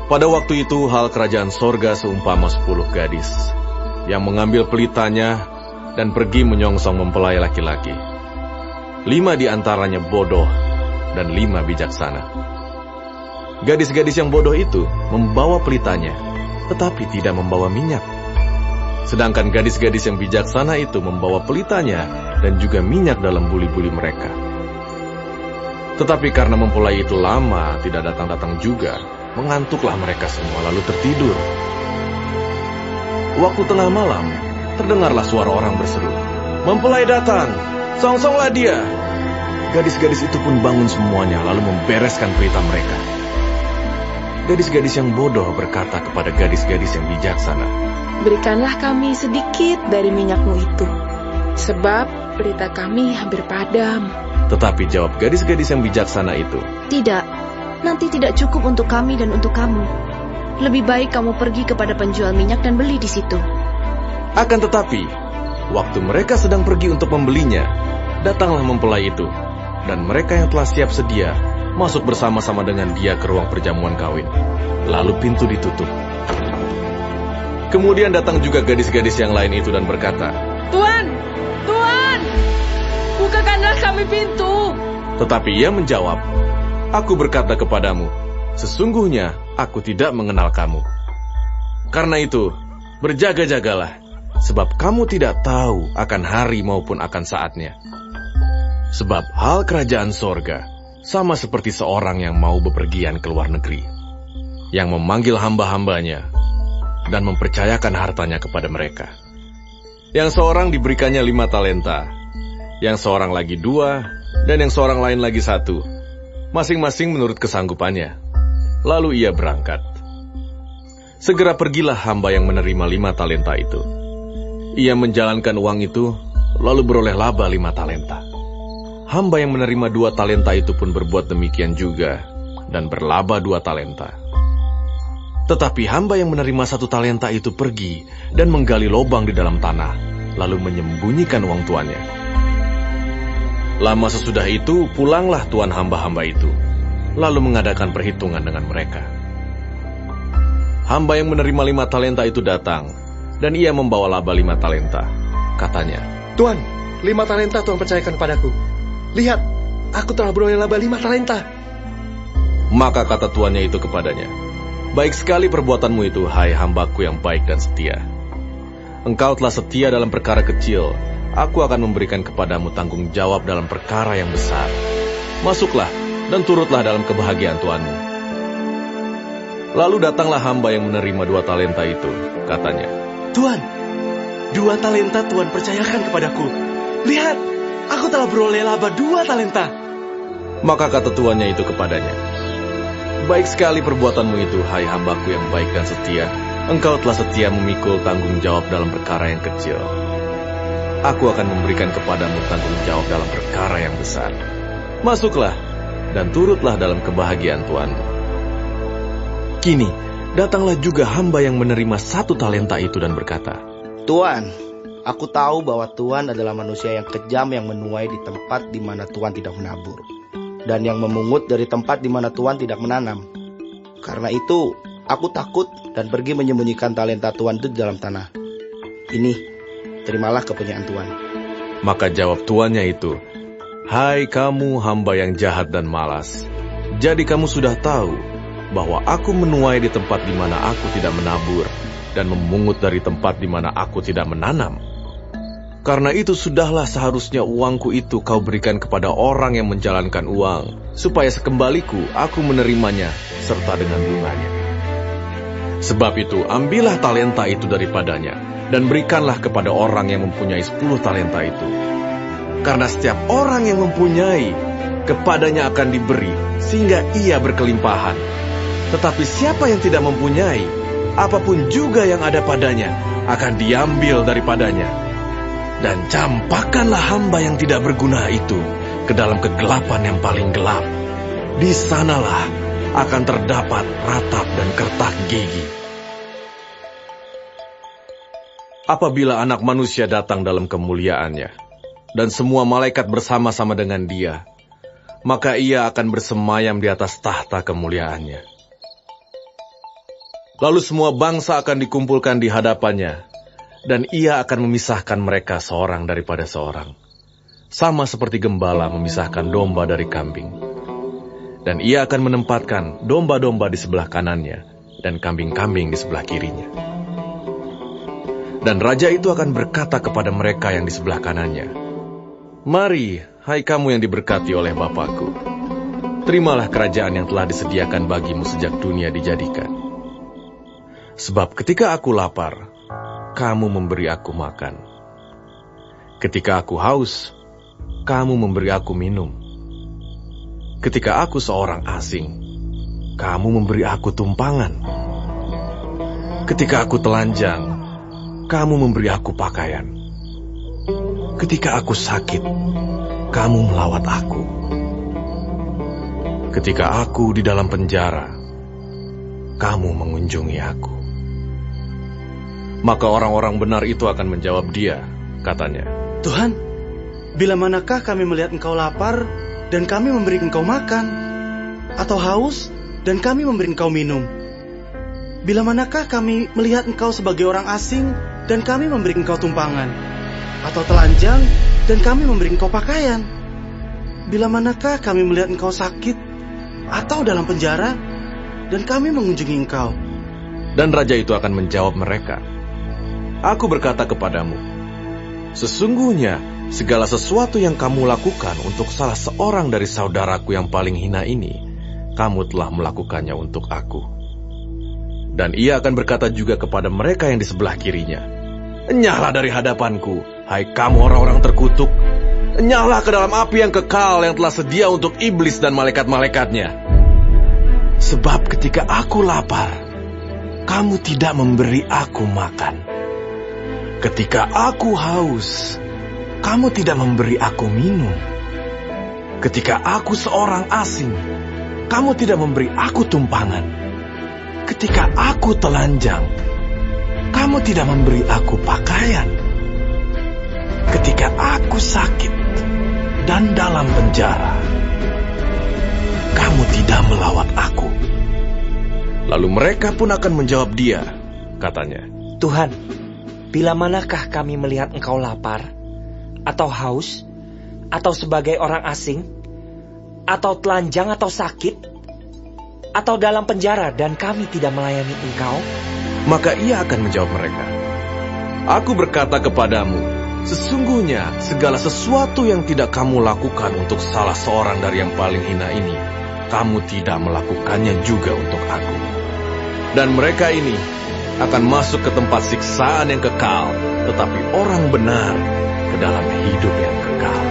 Pada waktu itu hal kerajaan sorga seumpama 10 gadis yang mengambil pelitanya dan pergi menyongsong mempelai laki-laki. 5 di antaranya bodoh dan 5 bijaksana. Gadis-gadis yang bodoh itu membawa pelitanya, tetapi tidak membawa minyak. Sedangkan gadis-gadis yang bijaksana itu membawa pelitanya dan juga minyak dalam buli-buli mereka. Tetapi karena mempelai itu lama tidak datang-datang juga, mengantuklah mereka semua lalu tertidur. Waktu tengah malam, terdengarlah suara orang berseru, "Mempelai datang, songsonglah dia." Gadis-gadis itu pun bangun semuanya lalu membereskan pelita mereka. Gadis-gadis yang bodoh berkata kepada gadis-gadis yang bijaksana, "Berikanlah kami sedikit dari minyakmu itu, sebab pelita kami hampir padam." Tetapi jawab gadis-gadis yang bijaksana itu, "Tidak, nanti tidak cukup untuk kami dan untuk kamu. Lebih baik kamu pergi kepada penjual minyak dan beli di situ." Akan tetapi, waktu mereka sedang pergi untuk membelinya, datanglah mempelai itu, dan mereka yang telah siap sedia masuk bersama-sama dengan dia ke ruang perjamuan kawin. Lalu pintu ditutup. Kemudian datang juga gadis-gadis yang lain itu dan berkata, "Tuan, Tuan, bukakanlah kami pintu." Tetapi ia menjawab, "Aku berkata kepadamu, sesungguhnya aku tidak mengenal kamu. Karena itu, berjaga-jagalah, sebab kamu tidak tahu akan hari maupun akan saatnya. Sebab hal kerajaan sorga sama seperti seorang yang mau bepergian ke luar negeri, yang memanggil hamba-hambanya dan mempercayakan hartanya kepada mereka. Yang seorang diberikannya 5 talenta, yang seorang lagi 2, dan yang seorang lain lagi 1, masing-masing menurut kesanggupannya. Lalu ia berangkat. Segera pergilah hamba yang menerima 5 talenta itu. Ia menjalankan uang itu, lalu beroleh laba 5 talenta. Hamba yang menerima 2 talenta itu pun berbuat demikian juga, dan berlaba 2 talenta. Tetapi hamba yang menerima 1 talenta itu pergi dan menggali lubang di dalam tanah, lalu menyembunyikan uang tuannya. Lama sesudah itu, pulanglah tuan hamba-hamba itu, lalu mengadakan perhitungan dengan mereka. Hamba yang menerima 5 talenta itu datang, dan ia membawa laba 5 talenta. Katanya, "Tuan, 5 talenta Tuan percayakan padaku. Lihat, aku telah beroleh laba 5 talenta. Maka kata tuannya itu kepadanya, "Baik sekali perbuatanmu itu, hai hambaku yang baik dan setia. Engkau telah setia dalam perkara kecil, aku akan memberikan kepadamu tanggung jawab dalam perkara yang besar. Masuklah dan turutlah dalam kebahagiaan tuanmu." Lalu datanglah hamba yang menerima 2 talenta itu. Katanya, "Tuan, 2 talenta Tuan percayakan kepadaku. Lihat, aku telah beroleh laba 2 talenta. Maka kata tuannya itu kepadanya, "Baik sekali perbuatanmu itu, hai hambaku yang baik dan setia. Engkau telah setia memikul tanggung jawab dalam perkara yang kecil. Aku akan memberikan kepadamu tanggung jawab dalam perkara yang besar. Masuklah dan turutlah dalam kebahagiaan tuanmu." Kini, datanglah juga hamba yang menerima 1 talenta itu dan berkata, "Tuan, aku tahu bahwa Tuan adalah manusia yang kejam yang menuai di tempat di mana Tuan tidak menabur, dan yang memungut dari tempat di mana Tuan tidak menanam. Karena itu, aku takut dan pergi menyembunyikan talenta Tuan itu di dalam tanah. Ini, terimalah kepunyaan Tuan." Maka jawab tuannya itu, "Hai kamu hamba yang jahat dan malas, jadi kamu sudah tahu bahwa aku menuai di tempat di mana aku tidak menabur, dan memungut dari tempat di mana aku tidak menanam. Karena itu sudahlah seharusnya uangku itu kau berikan kepada orang yang menjalankan uang, supaya sekembaliku aku menerimanya serta dengan bunganya. Sebab itu ambillah talenta itu daripadanya, dan berikanlah kepada orang yang mempunyai 10 talenta itu. Karena setiap orang yang mempunyai, kepadanya akan diberi, sehingga ia berkelimpahan. Tetapi siapa yang tidak mempunyai, apapun juga yang ada padanya akan diambil daripadanya. Dan campakkanlah hamba yang tidak berguna itu ke dalam kegelapan yang paling gelap. Di sanalah akan terdapat ratap dan kertak gigi. Apabila Anak Manusia datang dalam kemuliaannya, dan semua malaikat bersama-sama dengan dia, maka ia akan bersemayam di atas tahta kemuliaannya. Lalu semua bangsa akan dikumpulkan di hadapannya, dan ia akan memisahkan mereka seorang daripada seorang, sama seperti gembala memisahkan domba dari kambing. Dan ia akan menempatkan domba-domba di sebelah kanannya, dan kambing-kambing di sebelah kirinya. Dan raja itu akan berkata kepada mereka yang di sebelah kanannya, "Mari, hai kamu yang diberkati oleh Bapakku, terimalah kerajaan yang telah disediakan bagimu sejak dunia dijadikan. Sebab ketika aku lapar, kamu memberi aku makan. Ketika aku haus, kamu memberi aku minum. Ketika aku seorang asing, kamu memberi aku tumpangan. Ketika aku telanjang, kamu memberi aku pakaian. Ketika aku sakit, kamu melawat aku. Ketika aku di dalam penjara, kamu mengunjungi aku." Maka orang-orang benar itu akan menjawab dia, katanya, Tuhan, bila manakah kami melihat Engkau lapar dan kami memberi Engkau makan, atau haus dan kami memberi Engkau minum? Bila manakah kami melihat Engkau sebagai orang asing dan kami memberi Engkau tumpangan, atau telanjang dan kami memberi Engkau pakaian? Bila manakah kami melihat Engkau sakit atau dalam penjara dan kami mengunjungi Engkau? Dan raja itu akan menjawab mereka, "Aku berkata kepadamu, sesungguhnya segala sesuatu yang kamu lakukan untuk salah seorang dari saudaraku yang paling hina ini, kamu telah melakukannya untuk aku." Dan ia akan berkata juga kepada mereka yang di sebelah kirinya, "Enyahlah dari hadapanku, hai kamu orang-orang terkutuk. Enyahlah ke dalam api yang kekal yang telah sedia untuk iblis dan malaikat-malaikatnya. Sebab ketika aku lapar, kamu tidak memberi aku makan. Ketika aku haus, kamu tidak memberi aku minum. Ketika aku seorang asing, kamu tidak memberi aku tumpangan. Ketika aku telanjang, kamu tidak memberi aku pakaian. Ketika aku sakit dan dalam penjara, kamu tidak melawat aku." Lalu mereka pun akan menjawab dia, katanya, Tuhan, bila manakah kami melihat Engkau lapar, atau haus, atau sebagai orang asing, atau telanjang atau sakit, atau dalam penjara dan kami tidak melayani Engkau? Maka ia akan menjawab mereka, "Aku berkata kepadamu, sesungguhnya segala sesuatu yang tidak kamu lakukan untuk salah seorang dari yang paling hina ini, kamu tidak melakukannya juga untuk aku." Dan mereka ini akan masuk ke tempat siksaan yang kekal, tetapi orang benar ke dalam hidup yang kekal.